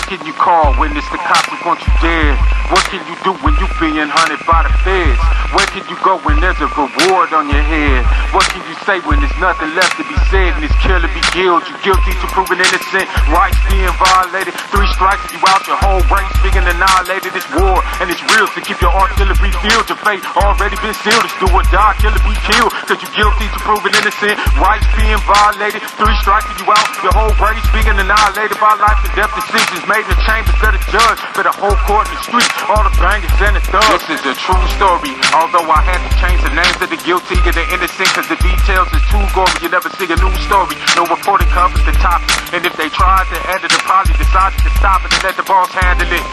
can you call when it's the cops who want you dead? What can you do when you being hunted by the feds? Where can you go when there's a reward on your head? What can you say when there's nothing left to be said and this killer be killed? You guilty to proving innocent, rights being violated. 3 strikes and you out, your whole race being annihilated. It's war and it's real to keep your artillery filled. Your fate already been sealed. It's do or die, killer be killed. Cause you guilty to proving innocent, rights being violated. 3 strikes and you out, your whole race being annihilated by life and death decisions made in the chambers of the judge. For the whole court in the streets, all the bangers and the thugs. This is a true story, although I had to change the names of the guilty and the innocent, cause the details is too gory. You never see a news story, no reporting covers the topic. And if they tried to edit it, probably decided to stop it and let the boss handle it.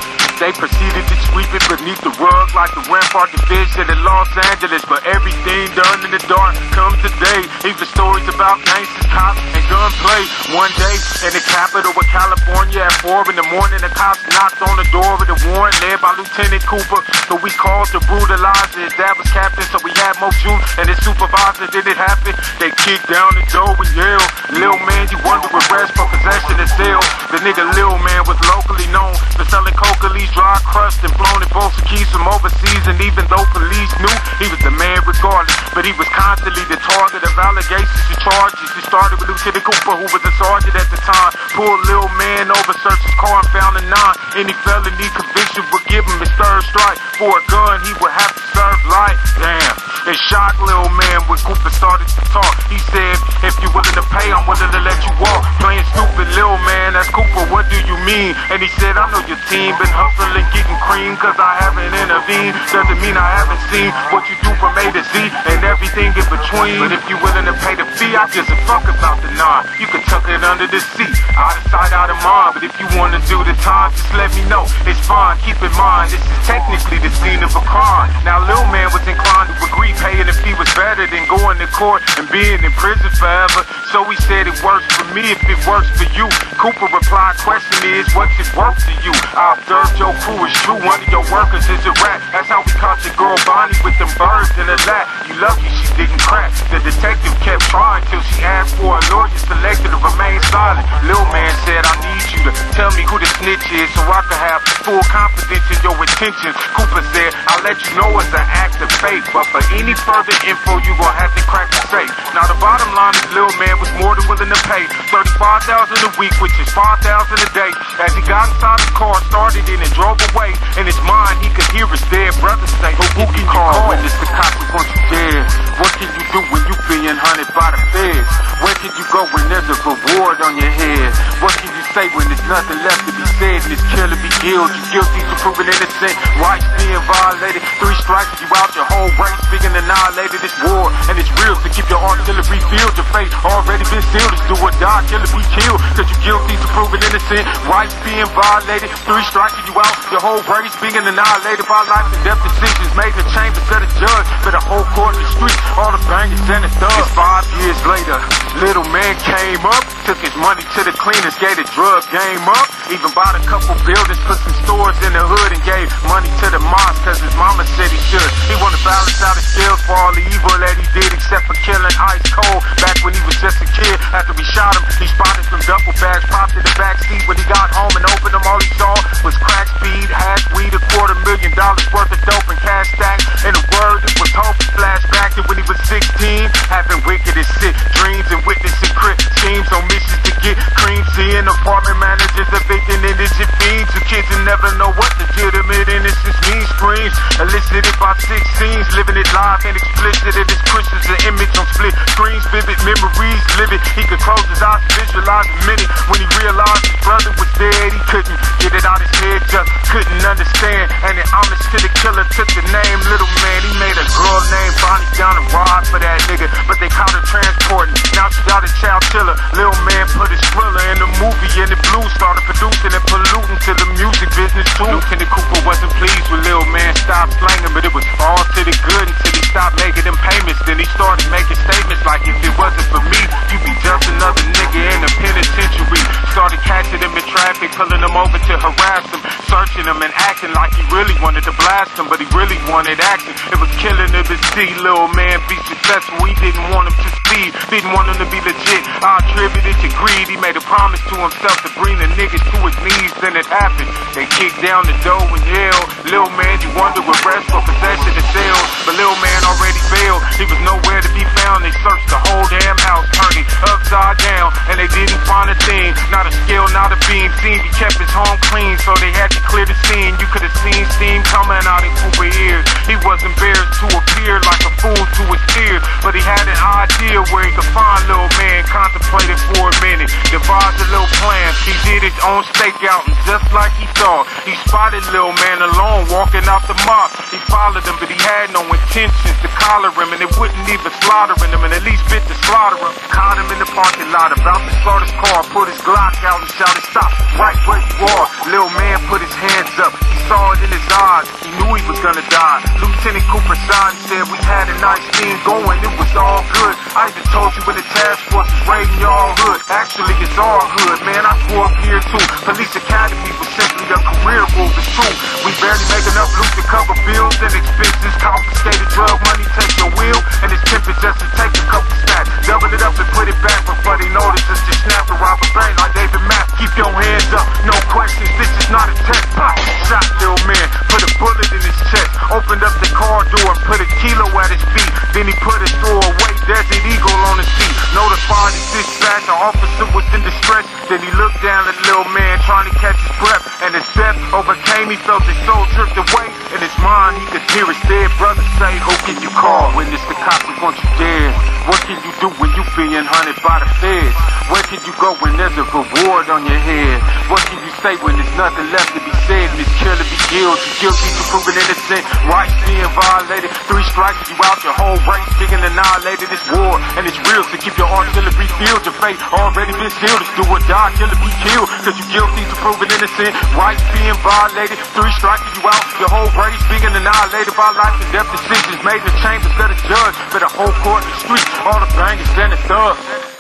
They proceeded to sweep it beneath the rug like the Rampart Division in Los Angeles. But everything done in the dark comes today. Even stories about gangsters, cops, and gunplay. One day in the capital of California at 4 in the morning, the cops knocked on the door of the warrant led by Lieutenant Cooper, who we called to brutalize. His dad was captain, so we had Mo June and his supervisor. Did it happen? They kicked down the door and yelled, "Lil Man, you under arrest for possession of sales." The nigga Lil Man was locally known for selling coca leaves, dry crushed, and blown in bolsa keys from overseas. And even though police knew he was the man regardless, but he was constantly the target of allegations and charges. It started with Lieutenant Cooper, who was a sergeant at the time. Pulled Lil Man over, searched his car and found a 9. Any felony conviction would give him his 3rd strike. For a gun, he would have to serve life. Damn. It shocked Lil Man when Cooper started to talk. He said, "If you're willing to pay, I'm willing to let you walk." Playing stupid, Lil Man asked Cooper, "What do you mean?" And he said, "I know your team been hustling, getting cream, cause I haven't intervened. Doesn't mean I haven't seen what you do from A to Z and everything in between. But if you're willing to pay the fee, I gives a fuck about the 9. You can tuck it under the seat, out of sight, out of mind. But if you wanna do the time, just let me know. It's fine, keep in mind, this is technically the scene of a crime." Now Lil Man was inclined to agree, paying the fee was better than going to court and being in prison forever. So he said, "It works for me if it works for you." Cooper replied, "Question is, what's it worth to you? I observed your crew is true, one of your workers is a rat. That's how we caught your girl Bonnie with them birds in her lap. You lucky she didn't crack." The detective kept trying till she asked for a lawyer, selected to remain silent. Lil Man said, "I need you to tell me who the snitch is so I can have full confidence in your intentions." Cooper said, "I'll let you know it's an act of faith, but for any further info you gon' have to crack the safe." Now the bottom line is Lil Man was more than willing to pay $35,000 a week, which is $5,000 a day. As he got inside his car, started it and drove away. In his mind he could hear his dead brother say, "Who can you call when it's the cops who want you dead? What can you do when you being hunted by the feds? Where can you go when there's a reward on your head? What can you say when there's nothing left to be said and this killer be killed? You guilty to proving innocent, rights being violated. 3 strikes and you out, your whole race being annihilated. It's war and it's real to keep your artillery filled. Your fate already been sealed. It's do or die, killer be killed. Cause you guilty to proving innocent, rights being violated. 3 strikes and you out, your whole race being annihilated by life and death decisions made in the chambers of the judge. For the whole court in the streets, all the bangers and the thugs." 5 years later, Little Man came up, took his money to the cleaners, gave the drug game up. Even bought a couple buildings, put some stores in the hood, and gave money to the mosque cause his mama said he should. He wanted to balance out his skills for all the evil that he did, except for killing Ice Cold back when he was just a kid. After we shot him, he spotted some duffel bags, popped in the back seat. When he got home and opened them, all he saw was crack speed, hash weed, $250,000 worth of dope and cash stacks. In a word, it was hope. Flashback to when he was 16, having wicked and sick dreams and witnessing crip schemes on missions to get cream. Seeing apartment managers evicting indigent fiends, the kids will never know what legitimate innocence means. Screams elicited by 16s, living it live and explicit. And his Christians an image on split screens, vivid memories livid. He could close his eyes and visualize a minute when he realized his brother was dead. He couldn't get it out his head, just couldn't understand. And in homage to the killer, took the name Little Man. He made a girl named Bonnie down the ride for that nigga, but they caught her transporting. Now she got a child killer. Lil Man put his thriller in the movie, and the blues started producing and polluting to the music business too. Lieutenant Cooper wasn't pleased with Lil Man stopped slanging, but it was all to the good until he stopped making them payments. Then he started making statements like, "If it wasn't for me, you'd be just another nigga in the penitentiary." Started catching him in traffic, pulling him over to harass him, searching him and acting like he really wanted to blast him, but he really wanted action. It was killing him to see Lil Man be successful. He didn't want him to succeed. Didn't want him to be legit, I attribute it to greed. He made a promise to himself to bring the niggas to his knees, then it happened. They kicked down the door and yelled. Lil man, you wonder what rest for possession of sales. But Lil man already failed, he was nowhere to be found. They searched the whole damn house, turned it upside down, and they didn't find a thing. Not a scale, not a beam. Seemed he kept his home clean, so they had to clear the scene. You could have seen steam coming out his Cooper ears. He was embarrassed to appear like a fool to his peers, but he had an idea where he could find Lil man. Contemplated for a minute, devised a little plan. He did his own stakeout, and just like he thought, he spotted Lil man alone walking out the mosque. He followed him, but he had no intentions to collar him, and it wouldn't even slaughter him, and at least fit to slaughter him. Caught him in the parking lot, about to start his car, put his Glock out and shouted, "Stop right where you are." Lil man put his hands up, he saw it in his eyes, he knew he was gonna die. Lieutenant Cooper signed, said we had a nice thing going, it was all good. I even told you when the task force was raiding y'all hood. Actually, it's all good, man, I grew up here too. Police Academy was simply a career move, it's true. We barely make enough loot to cover bills and expenses. Confiscated drug money, take your wheel, and it's tempted just to take a couple stacks. Double it up and put it back before they notice us. Just snap and rob a bank like David Mack. Keep your hands up, no questions, this is not a test. Pop, shot Lil man, put a bullet in his chest. Opened up the car door, put a kilo at his feet. Then he put a throwaway Desert Eagle on his seat. Notified his dispatch, an officer was in distress. Then he looked down at Lil man, trying to catch his breath, and his death overcame. He felt his soul drift away. In his mind, he could hear his dead brother say, "Who can you call when it's the cops who want you dead? What can you do when you being hunted by the feds? Where can you go when there's a reward on your head? What can you say when there's nothing left to be said? And it's killer be guilty, guilty to proving innocent, rights being violated. 3 strikes you out, your whole race being annihilated. It's war and it's real, so keep your artillery filled. Your fate already been sealed. It's do or die, killer be killed, cause you guilty to proving innocent, rights being violated. 3 strikes you out, your whole race being annihilated by life and death decisions made in the chambers of the judge. For the whole court and the streets, all the bangers and the thugs.